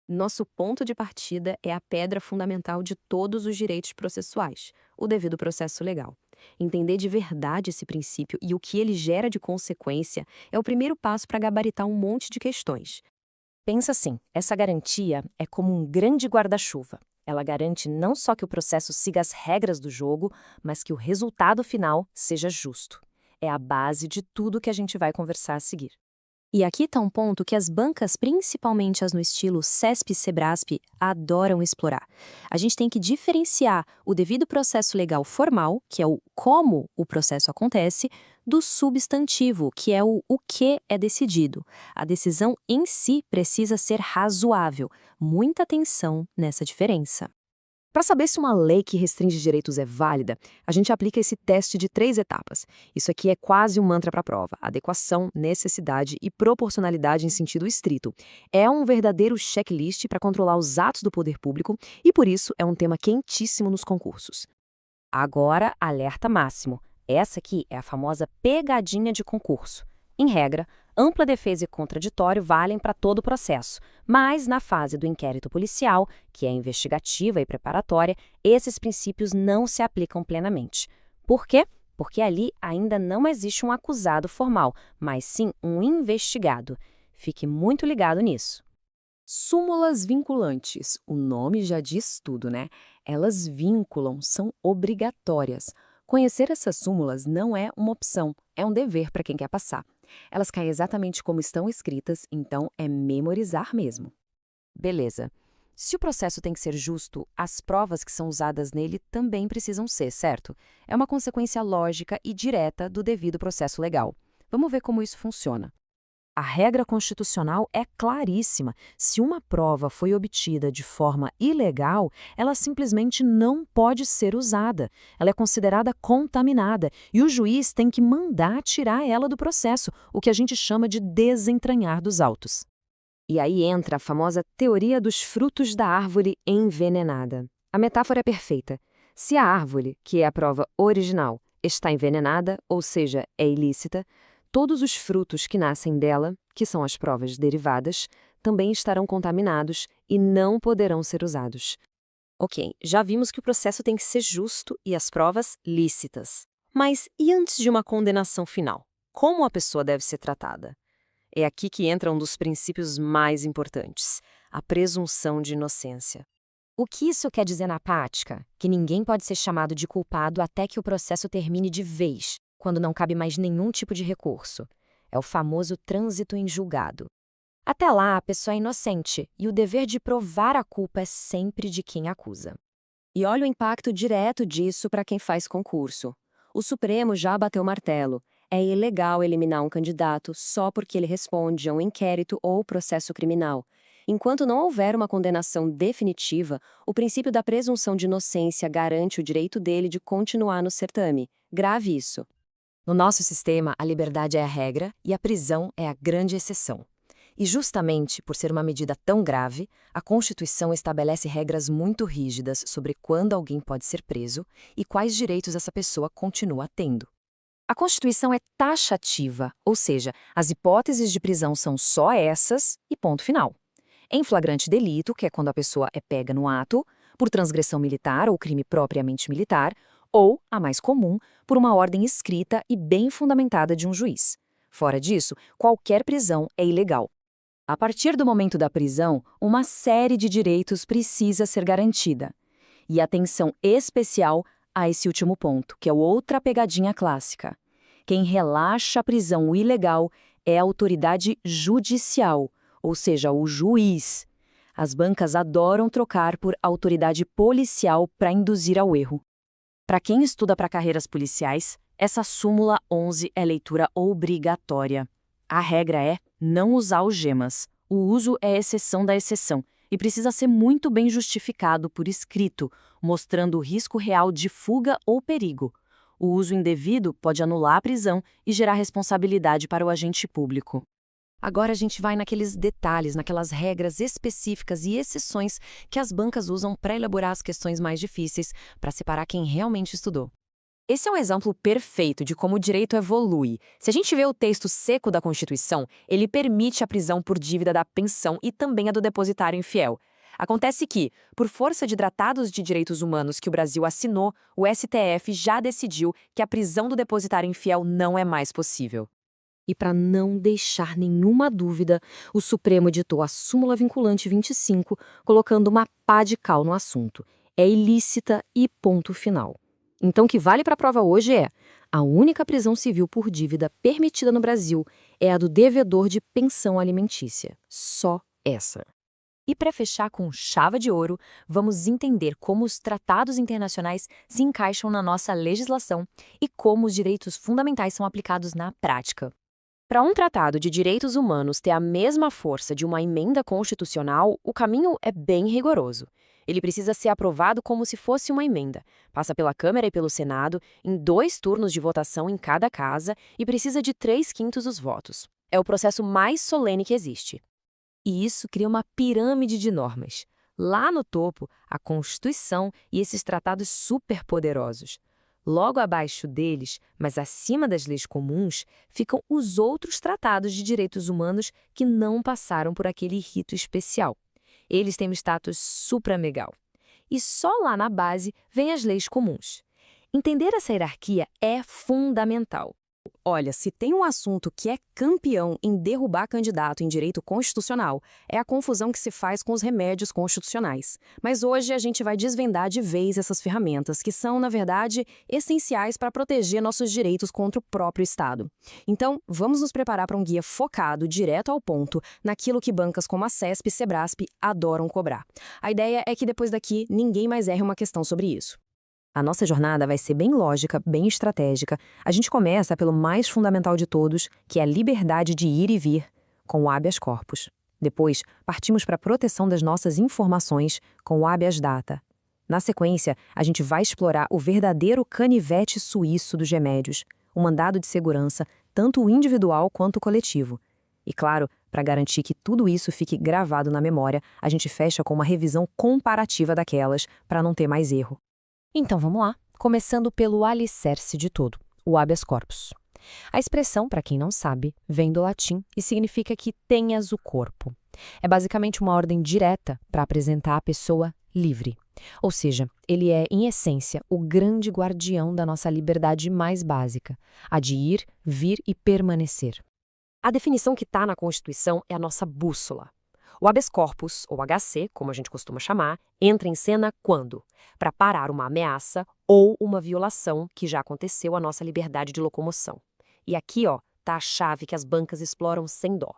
Nosso ponto de partida é a pedra fundamental de todos os direitos processuais, o devido processo legal. Entender de verdade esse princípio e o que ele gera de consequência é o primeiro passo para gabaritar um monte de questões. Pensa assim, essa garantia é como um grande guarda-chuva. Ela garante não só que o processo siga as regras do jogo, mas que o resultado final seja justo. É a base de tudo que a gente vai conversar a seguir. E aqui está um ponto que as bancas, principalmente as no estilo CESP e SEBRASP, adoram explorar. A gente tem que diferenciar o devido processo legal formal, que é o como o processo acontece, do substantivo, que é o que é decidido. A decisão em si precisa ser razoável. Muita atenção nessa diferença. Para saber se uma lei que restringe direitos é válida, a gente aplica esse teste de 3 etapas. Isso aqui é quase um mantra para a prova: adequação, necessidade e proporcionalidade em sentido estrito. É um verdadeiro checklist para controlar os atos do poder público e, por isso, é um tema quentíssimo nos concursos. Agora, alerta máximo. Essa aqui é a famosa pegadinha de concurso. Em regra, ampla defesa e contraditório valem para todo o processo, mas na fase do inquérito policial, que é investigativa e preparatória, esses princípios não se aplicam plenamente. Por quê? Porque ali ainda não existe um acusado formal, mas sim um investigado. Fique muito ligado nisso. Súmulas vinculantes. O nome já diz tudo, né? Elas vinculam, são obrigatórias. Conhecer essas súmulas não é uma opção, é um dever para quem quer passar. Elas caem exatamente como estão escritas, então é memorizar mesmo. Beleza. Se o processo tem que ser justo, as provas que são usadas nele também precisam ser, certo? É uma consequência lógica e direta do devido processo legal. Vamos ver como isso funciona. A regra constitucional é claríssima. Se uma prova foi obtida de forma ilegal, ela simplesmente não pode ser usada. Ela é considerada contaminada e o juiz tem que mandar tirar ela do processo, o que a gente chama de desentranhar dos autos. E aí entra a famosa teoria dos frutos da árvore envenenada. A metáfora é perfeita. Se a árvore, que é a prova original, está envenenada, ou seja, é ilícita, todos os frutos que nascem dela, que são as provas derivadas, também estarão contaminados e não poderão ser usados. Ok, já vimos que o processo tem que ser justo e as provas lícitas. Mas e antes de uma condenação final? Como a pessoa deve ser tratada? É aqui que entra um dos princípios mais importantes, a presunção de inocência. O que isso quer dizer na prática? Que ninguém pode ser chamado de culpado até que o processo termine de vez, quando não cabe mais nenhum tipo de recurso. É o famoso trânsito em julgado. Até lá, a pessoa é inocente e o dever de provar a culpa é sempre de quem acusa. E olha o impacto direto disso para quem faz concurso. O Supremo já bateu o martelo. É ilegal eliminar um candidato só porque ele responde a um inquérito ou processo criminal. Enquanto não houver uma condenação definitiva, o princípio da presunção de inocência garante o direito dele de continuar no certame. Grave isso. No nosso sistema, a liberdade é a regra e a prisão é a grande exceção. E justamente por ser uma medida tão grave, a Constituição estabelece regras muito rígidas sobre quando alguém pode ser preso e quais direitos essa pessoa continua tendo. A Constituição é taxativa, ou seja, as hipóteses de prisão são só essas e ponto final. Em flagrante delito, que é quando a pessoa é pega no ato, por transgressão militar ou crime propriamente militar, ou, a mais comum, por uma ordem escrita e bem fundamentada de um juiz. Fora disso, qualquer prisão é ilegal. A partir do momento da prisão, uma série de direitos precisa ser garantida. E atenção especial a esse último ponto, que é outra pegadinha clássica. Quem relaxa a prisão ilegal é a autoridade judicial, ou seja, o juiz. As bancas adoram trocar por autoridade policial para induzir ao erro. Para quem estuda para carreiras policiais, essa súmula 11 é leitura obrigatória. A regra é não usar algemas. O uso é exceção da exceção e precisa ser muito bem justificado por escrito, mostrando o risco real de fuga ou perigo. O uso indevido pode anular a prisão e gerar responsabilidade para o agente público. Agora a gente vai naqueles detalhes, naquelas regras específicas e exceções que as bancas usam para elaborar as questões mais difíceis, para separar quem realmente estudou. Esse é um exemplo perfeito de como o direito evolui. Se a gente vê o texto seco da Constituição, ele permite a prisão por dívida da pensão e também a do depositário infiel. Acontece que, por força de tratados de direitos humanos que o Brasil assinou, o STF já decidiu que a prisão do depositário infiel não é mais possível. E para não deixar nenhuma dúvida, o Supremo editou a súmula vinculante 25, colocando uma pá de cal no assunto. É ilícita e ponto final. Então, o que vale para a prova hoje é: a única prisão civil por dívida permitida no Brasil é a do devedor de pensão alimentícia. Só essa. E para fechar com chave de ouro, vamos entender como os tratados internacionais se encaixam na nossa legislação e como os direitos fundamentais são aplicados na prática. Para um tratado de direitos humanos ter a mesma força de uma emenda constitucional, o caminho é bem rigoroso. Ele precisa ser aprovado como se fosse uma emenda, passa pela Câmara e pelo Senado, em 2 turnos de votação em cada casa e precisa de 3/5 dos votos. É o processo mais solene que existe. E isso cria uma pirâmide de normas. Lá no topo, a Constituição e esses tratados superpoderosos. Logo abaixo deles, mas acima das leis comuns, ficam os outros tratados de direitos humanos que não passaram por aquele rito especial. Eles têm um status supralegal. E só lá na base vêm as leis comuns. Entender essa hierarquia é fundamental. Olha, se tem um assunto que é campeão em derrubar candidato em direito constitucional, é a confusão que se faz com os remédios constitucionais. Mas hoje a gente vai desvendar de vez essas ferramentas, que são, na verdade, essenciais para proteger nossos direitos contra o próprio Estado. Então, vamos nos preparar para um guia focado, direto ao ponto, naquilo que bancas como a CESP e Sebrasp adoram cobrar. A ideia é que depois daqui, ninguém mais erre uma questão sobre isso. A nossa jornada vai ser bem lógica, bem estratégica. A gente começa pelo mais fundamental de todos, que é a liberdade de ir e vir, com o habeas corpus. Depois, partimos para a proteção das nossas informações, com o habeas data. Na sequência, a gente vai explorar o verdadeiro canivete suíço dos remédios, o mandado de segurança, tanto o individual quanto o coletivo. E claro, para garantir que tudo isso fique gravado na memória, a gente fecha com uma revisão comparativa daquelas, para não ter mais erro. Então vamos lá, começando pelo alicerce de tudo, o habeas corpus. A expressão, para quem não sabe, vem do latim e significa que tenhas o corpo. É basicamente uma ordem direta para apresentar a pessoa livre. Ou seja, ele é, em essência, o grande guardião da nossa liberdade mais básica, a de ir, vir e permanecer. A definição que está na Constituição é a nossa bússola. O habeas corpus, ou HC, como a gente costuma chamar, entra em cena quando? Para parar uma ameaça ou uma violação que já aconteceu à nossa liberdade de locomoção. E aqui, tá a chave que as bancas exploram sem dó.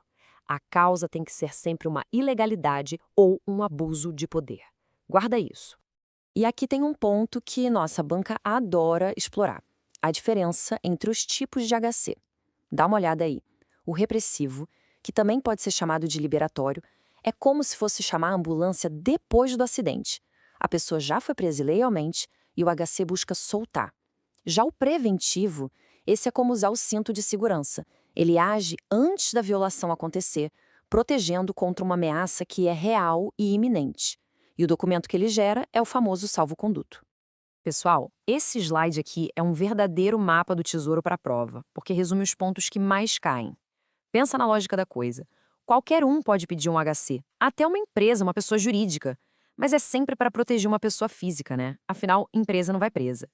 A causa tem que ser sempre uma ilegalidade ou um abuso de poder. Guarda isso. E aqui tem um ponto que nossa banca adora explorar. A diferença entre os tipos de HC. Dá uma olhada aí. O repressivo, que também pode ser chamado de liberatório, é como se fosse chamar a ambulância depois do acidente. A pessoa já foi presa ilegalmente e o HC busca soltar. Já o preventivo, esse é como usar o cinto de segurança. Ele age antes da violação acontecer, protegendo contra uma ameaça que é real e iminente. E o documento que ele gera é o famoso salvo-conduto. Pessoal, esse slide aqui é um verdadeiro mapa do tesouro para a prova, porque resume os pontos que mais caem. Pensa na lógica da coisa. Qualquer um pode pedir um HC, até uma empresa, uma pessoa jurídica. Mas é sempre para proteger uma pessoa física, né? Afinal, empresa não vai presa.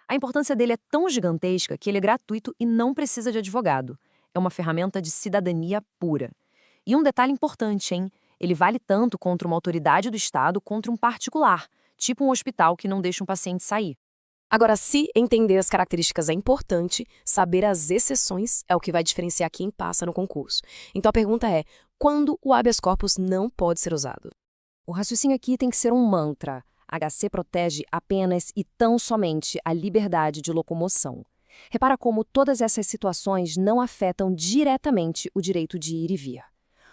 A importância dele é tão gigantesca que ele é gratuito e não precisa de advogado. É uma ferramenta de cidadania pura. E um detalhe importante, hein? Ele vale tanto contra uma autoridade do Estado contra um particular, tipo um hospital que não deixa um paciente sair. Agora, se entender as características é importante, saber as exceções é o que vai diferenciar quem passa no concurso. Então a pergunta é, quando o habeas corpus não pode ser usado? O raciocínio aqui tem que ser um mantra. HC protege apenas e tão somente a liberdade de locomoção. Repara como todas essas situações não afetam diretamente o direito de ir e vir.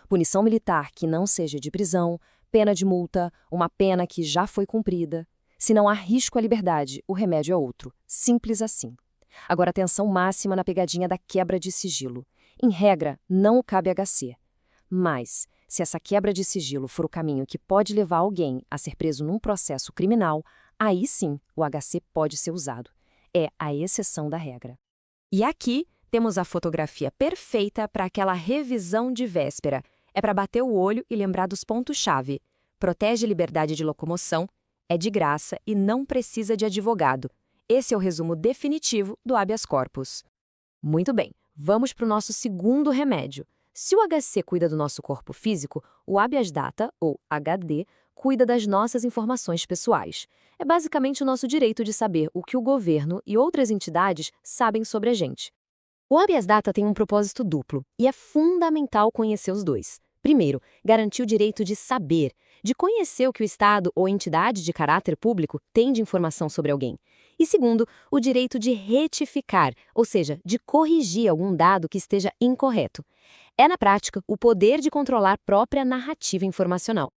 Punição militar que não seja de prisão, pena de multa, uma pena que já foi cumprida. Se não há risco à liberdade, o remédio é outro. Simples assim. Agora, atenção máxima na pegadinha da quebra de sigilo. Em regra, não cabe HC. Mas, se essa quebra de sigilo for o caminho que pode levar alguém a ser preso num processo criminal, aí sim o HC pode ser usado. É a exceção da regra. E aqui temos a fotografia perfeita para aquela revisão de véspera. É para bater o olho e lembrar dos pontos-chave. Protege a liberdade de locomoção, é de graça e não precisa de advogado. Esse é o resumo definitivo do habeas corpus. Muito bem, vamos para o nosso segundo remédio. Se o HC cuida do nosso corpo físico, o habeas data, ou HD, cuida das nossas informações pessoais. É basicamente o nosso direito de saber o que o governo e outras entidades sabem sobre a gente. O habeas data tem um propósito duplo, e é fundamental conhecer os dois. Primeiro, garantir o direito de saber, de conhecer o que o Estado ou entidade de caráter público tem de informação sobre alguém. E segundo, o direito de retificar, ou seja, de corrigir algum dado que esteja incorreto. É, na prática, o poder de controlar própria narrativa informacional.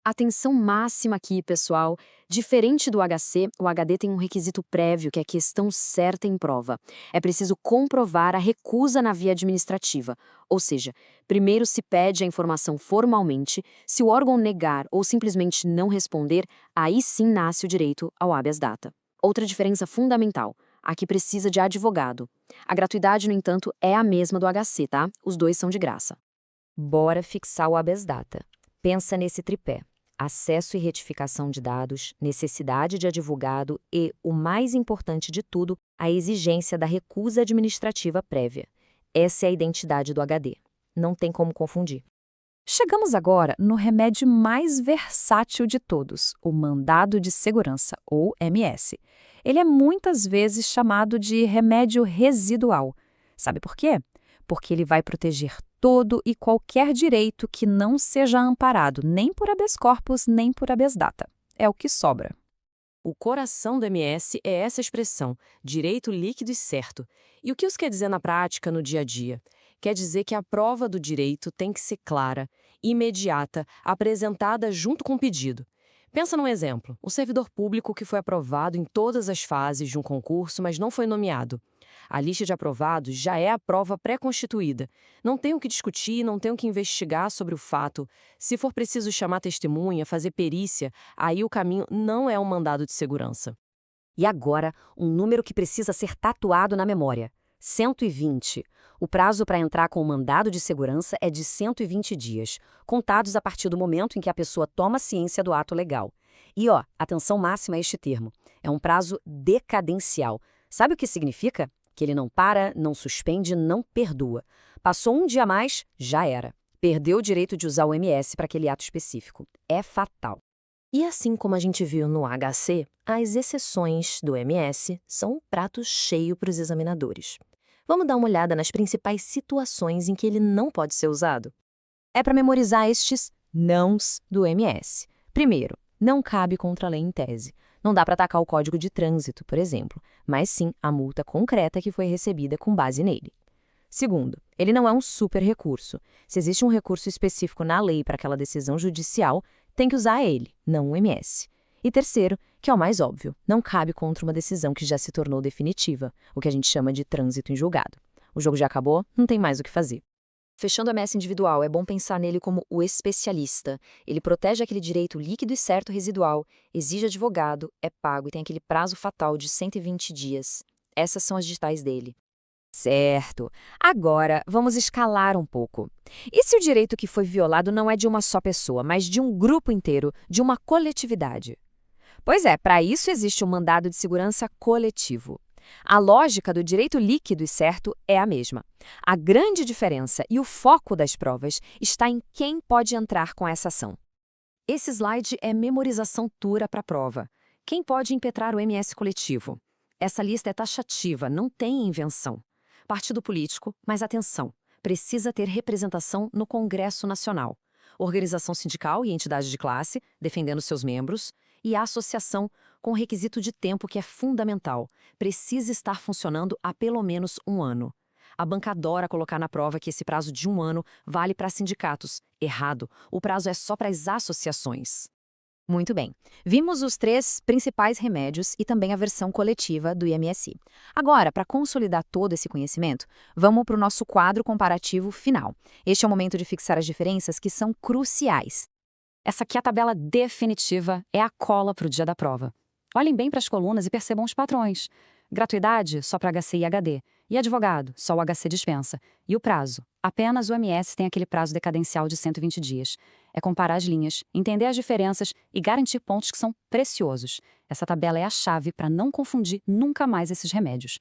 Atenção máxima aqui, pessoal. Diferente do HC, o HD tem um requisito prévio, que é a questão certa em prova. É preciso comprovar a recusa na via administrativa. Ou seja, primeiro se pede a informação formalmente, se o órgão negar ou simplesmente não responder, aí sim nasce o direito ao habeas data. Outra diferença fundamental, aqui precisa de advogado. A gratuidade, no entanto, é a mesma do HC, tá? Os dois são de graça. Bora fixar o habeas data. Pensa nesse tripé. Acesso e retificação de dados, necessidade de advogado e, o mais importante de tudo, a exigência da recusa administrativa prévia. Essa é a identidade do HD. Não tem como confundir. Chegamos agora no remédio mais versátil de todos, o mandado de segurança, ou MS. Ele é muitas vezes chamado de remédio residual. Sabe por quê? Porque ele vai proteger todo e qualquer direito que não seja amparado nem por habeas corpus nem por habeas data. É o que sobra. O coração do MS é essa expressão, direito líquido e certo. E o que isso quer dizer na prática, no dia a dia? Quer dizer que a prova do direito tem que ser clara, imediata, apresentada junto com o pedido. Pensa num exemplo, o servidor público que foi aprovado em todas as fases de um concurso, mas não foi nomeado. A lista de aprovados já é a prova pré-constituída. Não tem o que discutir, não tem o que investigar sobre o fato. Se for preciso chamar testemunha, fazer perícia, aí o caminho não é um mandado de segurança. E agora, um número que precisa ser tatuado na memória. 120. O prazo para entrar com o mandado de segurança é de 120 dias, contados a partir do momento em que a pessoa toma ciência do ato legal. E, atenção máxima a este termo. É um prazo decadencial. Sabe o que significa? Que ele não para, não suspende, não perdoa. Passou um dia a mais, já era. Perdeu o direito de usar o MS para aquele ato específico. É fatal. E assim como a gente viu no HC, as exceções do MS são um prato cheio para os examinadores. Vamos dar uma olhada nas principais situações em que ele não pode ser usado? É para memorizar estes nãos do MS. Primeiro, não cabe contra a lei em tese. Não dá para atacar o Código de Trânsito, por exemplo, mas sim a multa concreta que foi recebida com base nele. Segundo, ele não é um super recurso. Se existe um recurso específico na lei para aquela decisão judicial, tem que usar ele, não o MS. E terceiro, que é o mais óbvio, não cabe contra uma decisão que já se tornou definitiva, o que a gente chama de trânsito em julgado. O jogo já acabou, não tem mais o que fazer. Fechando o MS individual, é bom pensar nele como o especialista. Ele protege aquele direito líquido e certo residual, exige advogado, é pago e tem aquele prazo fatal de 120 dias. Essas são as digitais dele. Certo. Agora, vamos escalar um pouco. E se o direito que foi violado não é de uma só pessoa, mas de um grupo inteiro, de uma coletividade? Pois é, para isso existe o mandado de segurança coletivo. A lógica do direito líquido e certo é a mesma. A grande diferença e o foco das provas está em quem pode entrar com essa ação. Esse slide é memorização pura para a prova. Quem pode impetrar o MS coletivo? Essa lista é taxativa, não tem invenção. Partido político, mas atenção, precisa ter representação no Congresso Nacional. Organização sindical e entidade de classe, defendendo seus membros, e a associação com requisito de tempo que é fundamental. Precisa estar funcionando há pelo menos 1 ano. A banca adora colocar na prova que esse prazo de 1 ano vale para sindicatos. Errado, o prazo é só para as associações. Muito bem. Vimos os 3 principais remédios e também a versão coletiva do IMSI. Agora, para consolidar todo esse conhecimento, vamos para o nosso quadro comparativo final. Este é o momento de fixar as diferenças que são cruciais. Essa aqui é a tabela definitiva, é a cola para o dia da prova. Olhem bem para as colunas e percebam os padrões. Gratuidade, só para HC e HD. E advogado, só o HC dispensa. E o prazo? Apenas o MS tem aquele prazo decadencial de 120 dias. É comparar as linhas, entender as diferenças e garantir pontos que são preciosos. Essa tabela é a chave para não confundir nunca mais esses remédios.